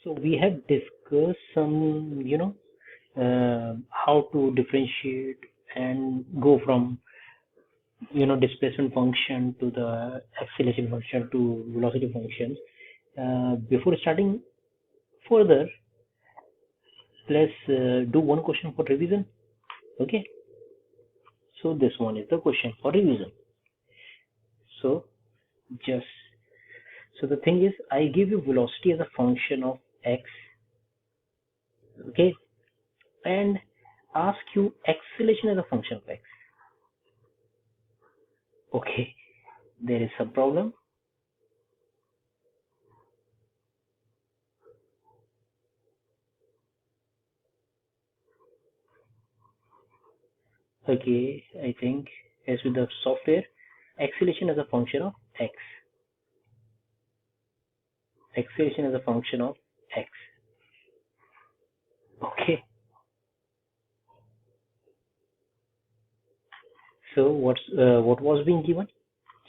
So we have discussed some, how to differentiate and go from, displacement function to the acceleration function to velocity functions. Before starting further, let's do one question for revision. Okay. So this one is the question for revision. So just, so the thing is, I give you velocity as a function of x, okay, and ask you acceleration as a function of x. Okay, there is some problem. Okay, I think as with the software, acceleration as a function of x. Acceleration as a function of x. Okay. So what was being given?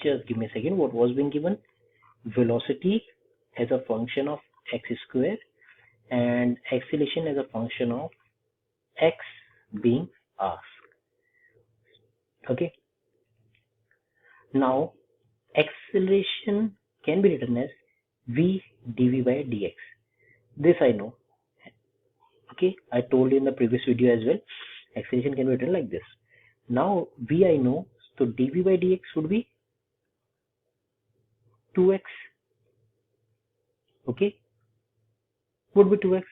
Just give me a second. What was being given? Velocity as a function of x square and acceleration as a function of x being asked. Okay. Now acceleration can be written as v dv by dx. This I know. Okay, I told you in the previous video as well. Acceleration can be written like this. Now v I know, so dv by dx would be 2x. Okay, would be 2x.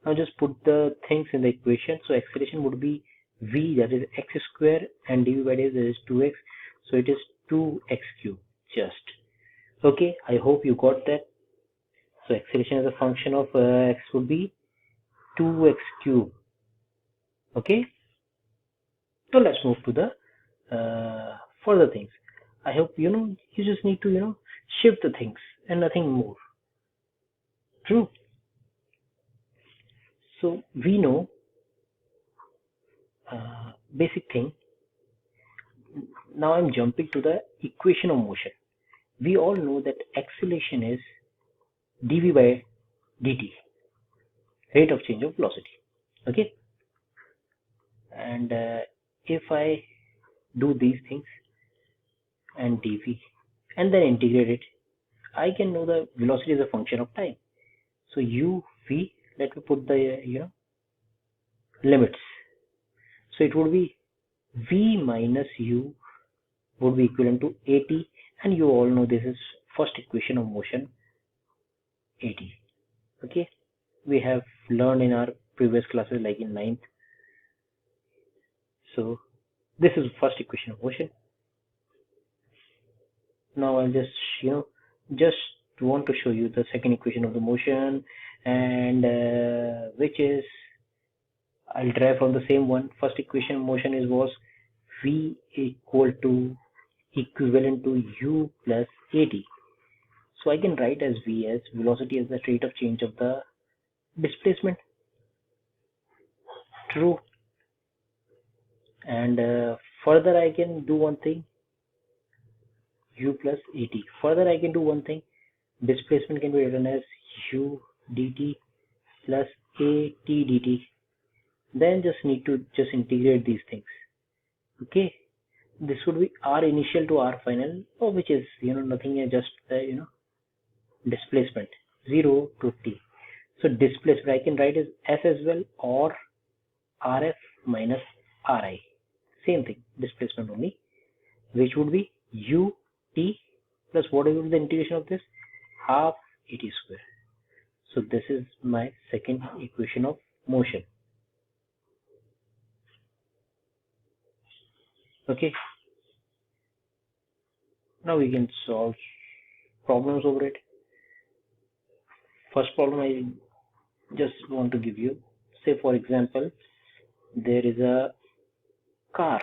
Now just put the things in the equation. So acceleration would be v, that is x square, and dv by dx, that is 2x. So it is 2x cube. Just okay. I hope you got that. So acceleration as a function of x would be 2x cube. Okay. So let's move to the further things. I hope you just need to shift the things and nothing more. True. So we know basic thing. Now I'm jumping to the equation of motion. We all know that acceleration is dv by dt, rate of change of velocity. Okay. And if I do these things and dv and then integrate it, I can know the velocity is a function of time. So u v, let me put the limits. So it would be v minus u would be equivalent to at, and you all know this is first equation of motion, at. Okay, we have learned in our previous classes like in 9th. So this is first equation of motion. Now I'll just want to show you the second equation of the motion, and which is, I'll derive from the same one. First equation of motion was v equivalent to u plus at. So I can write as v as velocity as the rate of change of the displacement. True. And further I can do one thing, u plus at. Further I can do one thing, displacement can be written as u dt plus at dt. Then just need to integrate these things. Okay, this would be r initial to r final, which is nothing, just the displacement 0 to t. So displacement I can write as s as well, or rf minus ri, same thing, displacement only, which would be u t plus whatever the integration of this, half at square. So this is my second equation of motion. Okay, now we can solve problems over it. First problem I just want to give you, say for example, there is a car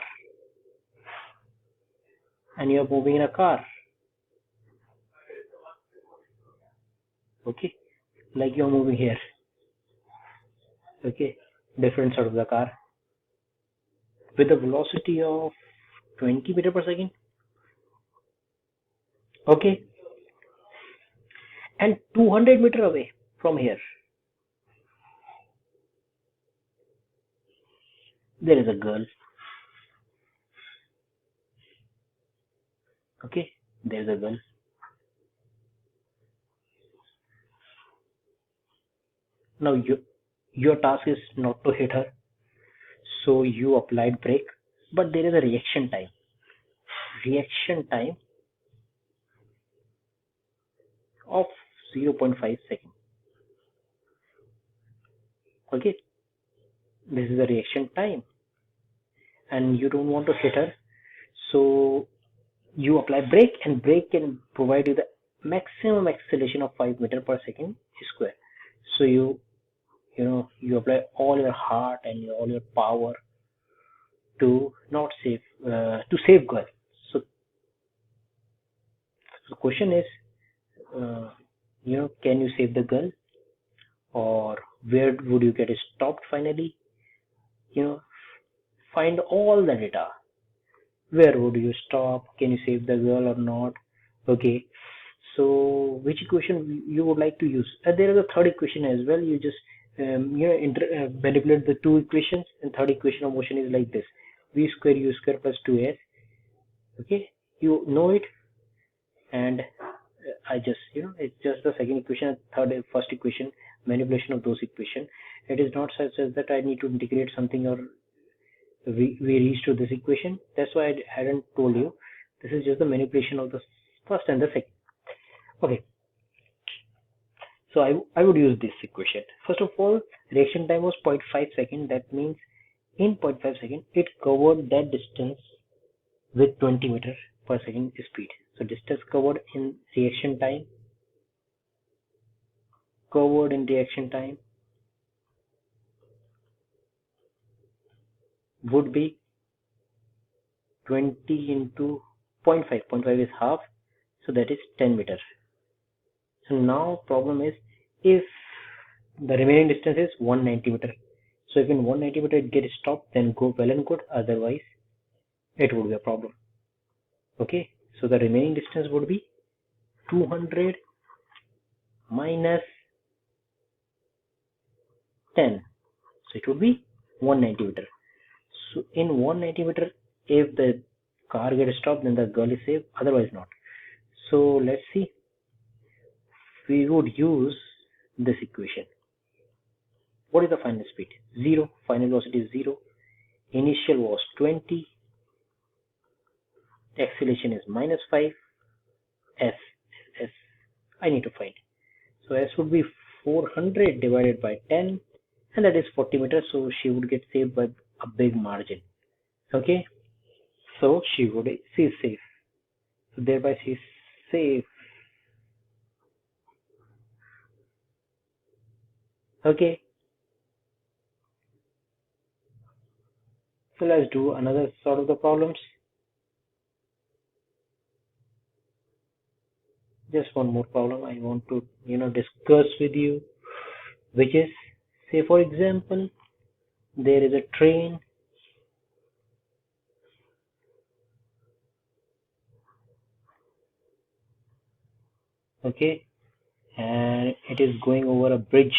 and you are moving in a car. Okay, like you are moving here. Okay, different side of the car with a velocity of 20 meters per second. Okay, and 200 meters away from here, there is a girl. Okay, there's a girl. Now your task is not to hit her, so you applied brake, but there is a reaction time. Reaction time of 0.5 seconds. Okay, this is the reaction time, and you don't want to hit her, so you apply brake, and brake can provide you the maximum acceleration of 5 meter per second square. So you apply all your heart and all your power to not save to save girl. So the question is, uh, can you save the girl, or where would you get stopped finally? Find all the data. Where would you stop? Can you save the girl or not? Okay, so which equation you would like to use? There is a third equation as well. You just manipulate the two equations, and third equation of motion is like this: v square u square plus 2s. Okay, you know it, and I just it's just the second equation and third and first equation manipulation of those equation. It is not such as that I need to integrate something or we reach to this equation. That's why I hadn't told you. This is just the manipulation of the first and the second. Okay, so I would use this equation. First of all, reaction time was 0.5 second. That means in 0.5 second it covered that distance with 20 meter per second speed. So distance covered in reaction time would be 20 into 0.5. 0.5 is half, so that is 10 meters. So now problem is, if the remaining distance is 190 meter, so if in 190 meter it gets stopped, then go well and good, otherwise it would be a problem. Okay, so the remaining distance would be 200 minus 10, so it would be 190 meter. So in 190 meter, if the car gets stopped, then the girl is safe, otherwise not. So let's see, we would use this equation. What is the final speed? 0. Final velocity is 0. Initial was 20. Acceleration is minus 5. S. I need to find. So S would be 400 divided by 10, and that is 40 meters. So she would get saved by a big margin. Okay. So she's safe. So thereby she's safe. Okay. So let's do another sort of the problems. Just one more problem I want to discuss with you, which is, say for example, there is a train. Okay, and it is going over a bridge.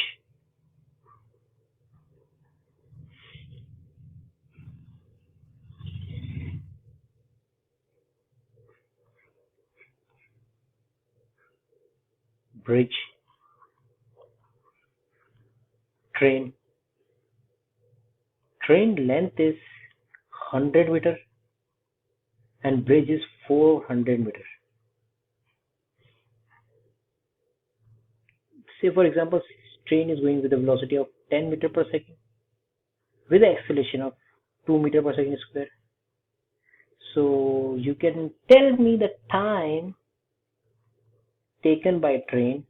Train length is 100 meter and bridge is 400 meter. Say for example, train is going with a velocity of 10 meter per second with an acceleration of 2 meter per second square. So you can tell me the time taken by train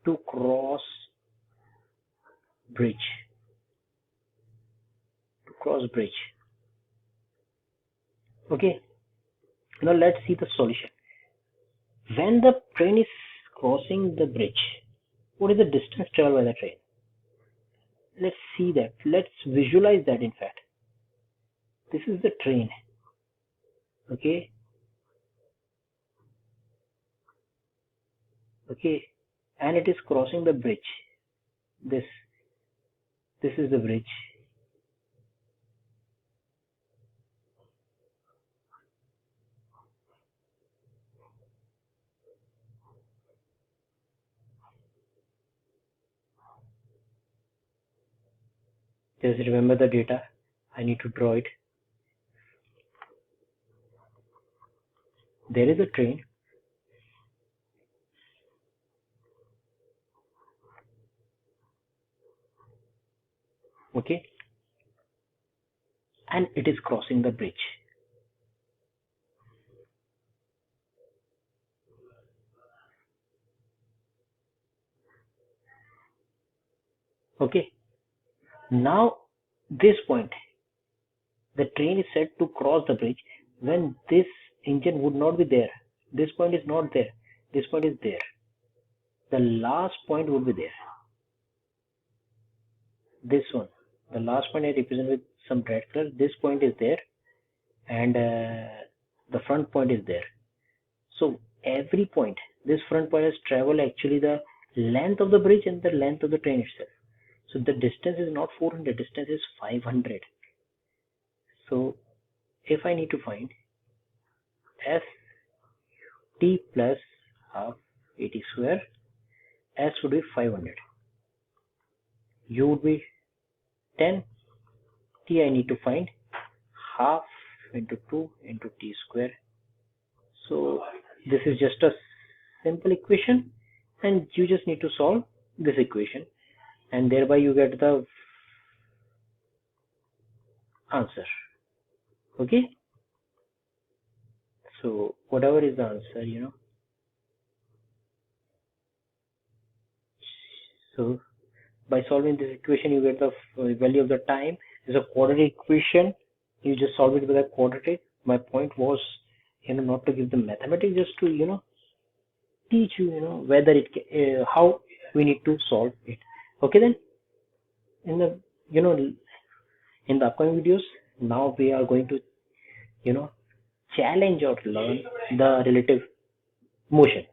to cross bridge. Okay, now let's see the solution. When the train is crossing the bridge, what is the distance traveled by the train? Let's see that. Let's visualize that. In fact, this is the train. Okay, and it is crossing the bridge. This is the bridge. Just remember the data. I need to draw it. There is a train. Okay. And it is crossing the bridge. Okay. Now this point, the train is set to cross the bridge when this engine would not be there. This point is not there. This point is there. The last point would be there. This one. The last point I represent with some red color. This point is there, and the front point is there. So every point, this front point has traveled actually the length of the bridge and the length of the train itself. So the distance is not 400, distance is 500. So if I need to find S T plus half 80 square, S would be 500, U would be 10, T I need to find half into 2 into T square. So this is just a simple equation, and you just need to solve this equation, and thereby you get the answer. Okay, so whatever is the answer, so by solving this equation you get the value of the time. Is a quadratic equation, you just solve it with a quadratic. My point was not to give the mathematics, just to teach you whether it how we need to solve it. Okay, then in the in the upcoming videos, now we are going to challenge or learn the relative motion.